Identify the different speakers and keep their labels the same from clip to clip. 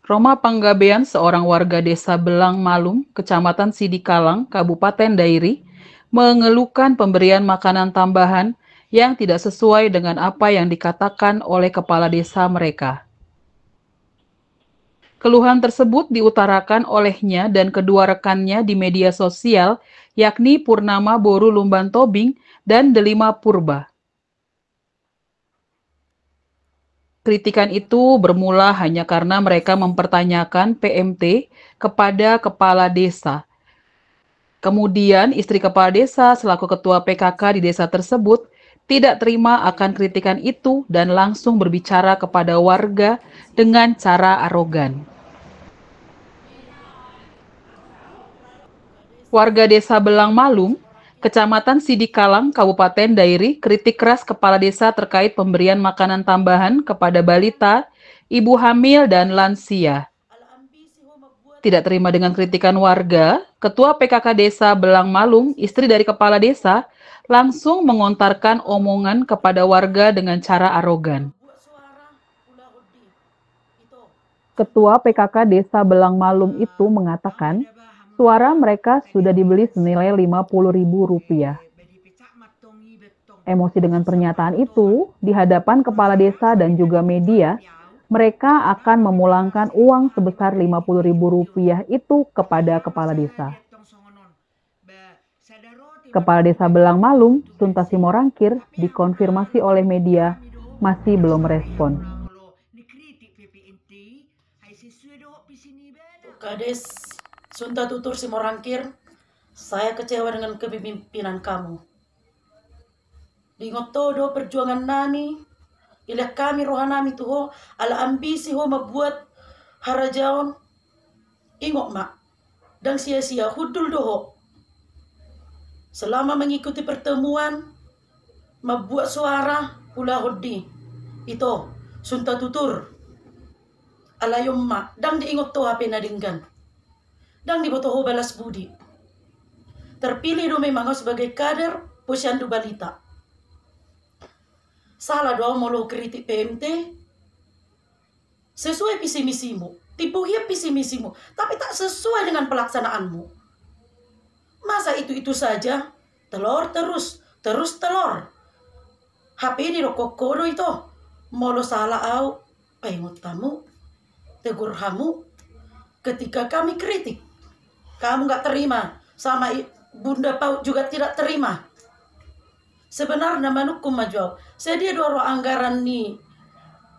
Speaker 1: Roma Panggabean, seorang warga desa Belang Malum, Kecamatan Sidikalang, Kabupaten Dairi, mengeluhkan pemberian makanan tambahan yang tidak sesuai dengan apa yang dikatakan oleh kepala desa mereka. Keluhan tersebut diutarakan olehnya dan kedua rekannya di media sosial, yakni Purnama Boru Lumban Tobing dan Delima Purba. Kritikan itu bermula hanya karena mereka mempertanyakan PMT kepada kepala desa. Kemudian istri kepala desa selaku ketua PKK di desa tersebut tidak terima akan kritikan itu dan langsung berbicara kepada warga dengan cara arogan. Warga desa Belang Malum, Kecamatan Sidikalang, Kabupaten Dairi, kritik keras kepala desa terkait pemberian makanan tambahan kepada balita, ibu hamil, dan lansia. Tidak terima dengan kritikan warga, Ketua PKK Desa Belang Malum, istri dari kepala desa, langsung mengontarkan omongan kepada warga dengan cara arogan. Ketua PKK Desa Belang Malum itu mengatakan, suara mereka sudah dibeli senilai Rp50.000. Emosi dengan pernyataan itu, di hadapan kepala desa dan juga media, mereka akan memulangkan uang sebesar Rp50.000 itu kepada kepala desa. Kepala Desa Belang Malum, Suntasi Morangkir, dikonfirmasi oleh media, masih belum merespon.
Speaker 2: Kades Sunta Tutur Simorangkir, saya kecewa dengan kepemimpinan kamu. Ingat todo perjuangan nani, ilah kami rohanami tuho, ala ambisi ho membuat harajaon, ingok mak, dan sia-sia hudul doho. Selama mengikuti pertemuan, membuat suara pula hodi, itu Sunta Tutur, alayom mak, dan diingot to hape nadinggan. Dan dibotoho balas budi. Terpilih do memang sebagai kader Posyandu Balita. Salah doang mau lo kritik PMT. Sesuai visi misimu. Tipuhia visi misimu. Tapi tak sesuai dengan pelaksanaanmu. Masa itu saja? Telur terus. Terus telur. HP di rokokodo itu. Mau lo salah au. Pengut kamu. Tegur kamu. Ketika kami kritik. Kamu gak terima. Sama Bunda Pau juga tidak terima. Sebenarnya manukum majuau. Saya dia dua anggaran nih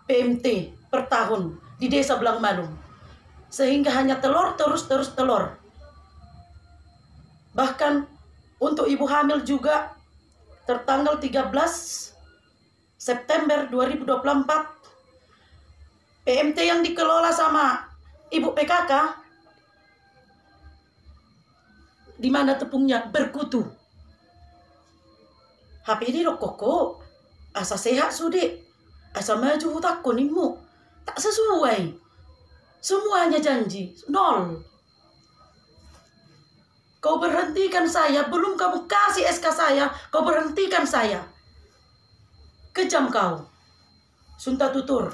Speaker 2: PMT per tahun di desa Belang Malum. Sehingga hanya telur terus telur. Bahkan untuk ibu hamil juga tertanggal 13 September 2024 PMT yang dikelola sama ibu PKK di mana tepungnya berkutu. HP ini rokoko, asa sehat sudik, asa maju hutak kuningmu, tak sesuai. Semuanya janji, nol. Kau berhentikan saya, belum kamu kasih SK saya, kau berhentikan saya. Kejam kau, Sunta Tutur.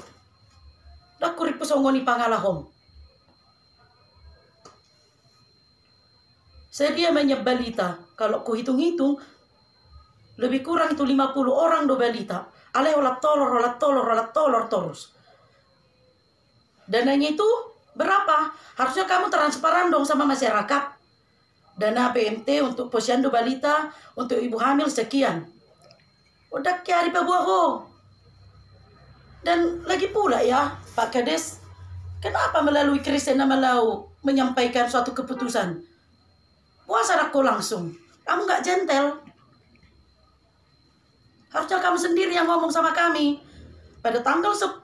Speaker 2: Dakuri pesongoni pangalahom. Saya dia banyak balita. Kalau ku hitung-hitung, lebih kurang itu 50 orang do balita. Ale olat tolor terus. Dananya itu berapa? Harusnya kamu transparan dong sama masyarakat. Dana PMT untuk posyandu balita, untuk ibu hamil sekian. Udah kiari pabuaho. Dan lagi pula ya, Pak Kades, kenapa melalui Krisena Malau menyampaikan suatu keputusan? Puasa aku langsung. Kamu gak gentle. Harusnya kamu sendiri yang ngomong sama kami. Pada tanggal 10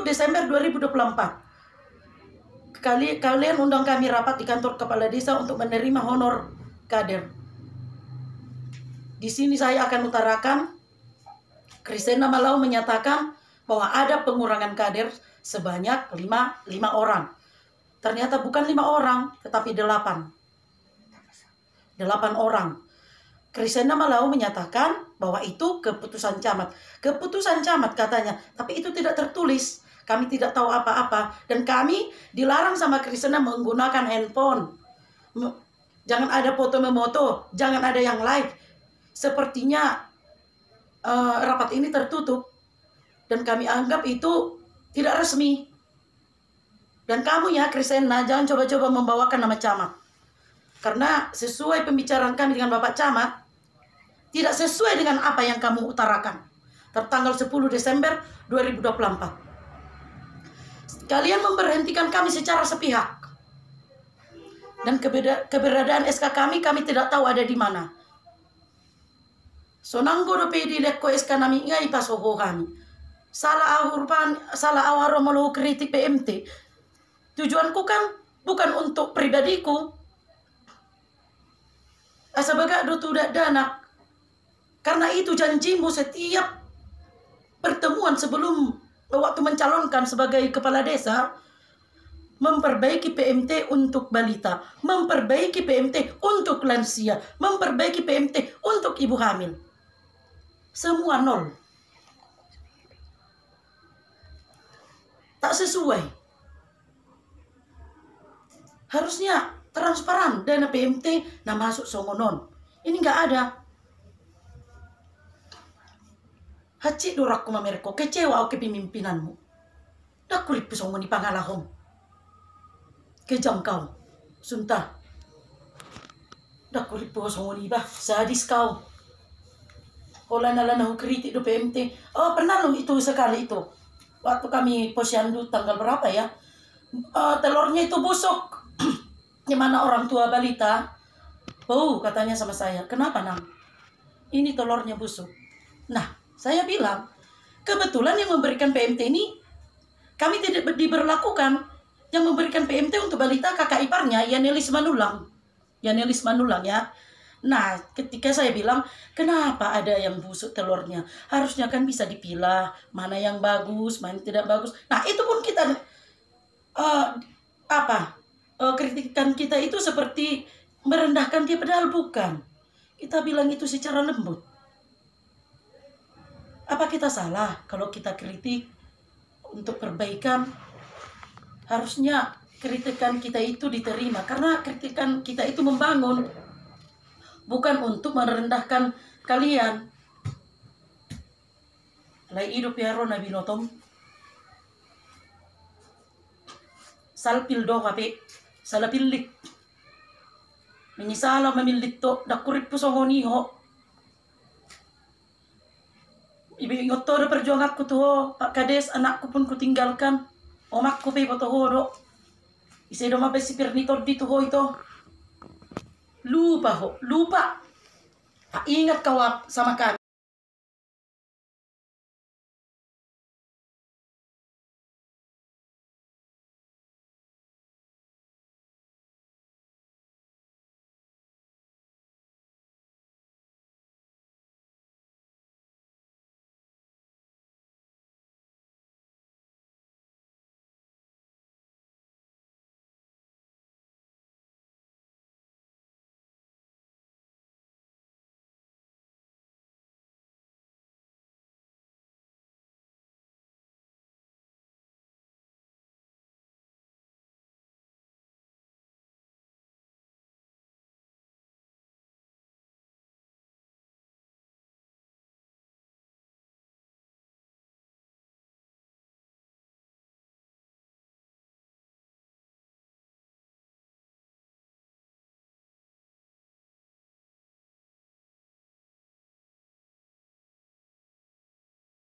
Speaker 2: Desember 2024. Kalian undang kami rapat di kantor kepala desa untuk menerima honor kader. Di sini saya akan utarakan, Krisena Malau menyatakan bahwa ada pengurangan kader sebanyak 5 orang. Ternyata bukan 5 orang, tetapi 8 orang. Krisena Malau menyatakan bahwa itu keputusan camat. Keputusan camat katanya, tapi itu tidak tertulis. Kami tidak tahu apa-apa. Dan kami dilarang sama Krishna menggunakan handphone. Jangan ada foto memoto, jangan ada yang live. Sepertinya rapat ini tertutup. Dan kami anggap itu tidak resmi. Dan kamu ya Krishna, jangan coba-coba membawakan nama camat. Karena sesuai pembicaraan kami dengan Bapak Camat, tidak sesuai dengan apa yang kamu utarakan. Tertanggal 10 Desember 2024. Kalian memberhentikan kami secara sepihak. Dan keberadaan SK kami tidak tahu ada di mana. Sonanggo dope di lekko SK nami ngai pasoho kami. Salah awaro melu kritik PMT. Tujuanku kan bukan untuk pribadiku. Asa baga do tidak danak. Karena itu janjimu setiap pertemuan sebelum waktu mencalonkan sebagai kepala desa, memperbaiki PMT untuk balita, memperbaiki PMT untuk lansia, memperbaiki PMT untuk ibu hamil. Semua nol. Tak sesuai. Harusnya transparan dana PMT nah masuk songonon. Ini nggak ada. Haci dorakku mamerko, kecewa ke pemimpinanmu. Dak kulit pesongoni pangalahom. Kejam kau, suntah. Dak kulit pesongoni bah, sadis kau. Ola nala nahu kritik do PMT. Oh pernah lo itu sekali itu. Waktu kami posyandu tanggal berapa ya? Telurnya itu busuk. Gimana orang tua balita? Oh katanya sama saya, kenapa nang? Ini telurnya busuk. Nah, saya bilang, kebetulan yang memberikan PMT ini, kami tidak diberlakukan. Yang memberikan PMT untuk balita kakak iparnya, Yanelis Manulang. Yanelis Manulang ya. Nah, ketika saya bilang, kenapa ada yang busuk telurnya? Harusnya kan bisa dipilah, mana yang bagus, mana yang tidak bagus. Nah, itu pun kita, kritikan kita itu seperti merendahkan dia, padahal bukan. Kita bilang itu secara lembut. Apa kita salah kalau kita kritik untuk perbaikan? Harusnya kritikan kita itu diterima. Karena kritikan kita itu membangun. Bukan untuk merendahkan kalian. Lai hidup ya Rona Binotom. Salpil do kape. Salapilik. Menyisala memilik to. Dakurip po songoniho. Ibu to do perjuanganku tuh, Pak Kades, anakku pun kutinggalkan. Omakku pe potoho do. Ise do mabe si pernitor di tuho itu. Lupa. Ingat kau sama kami.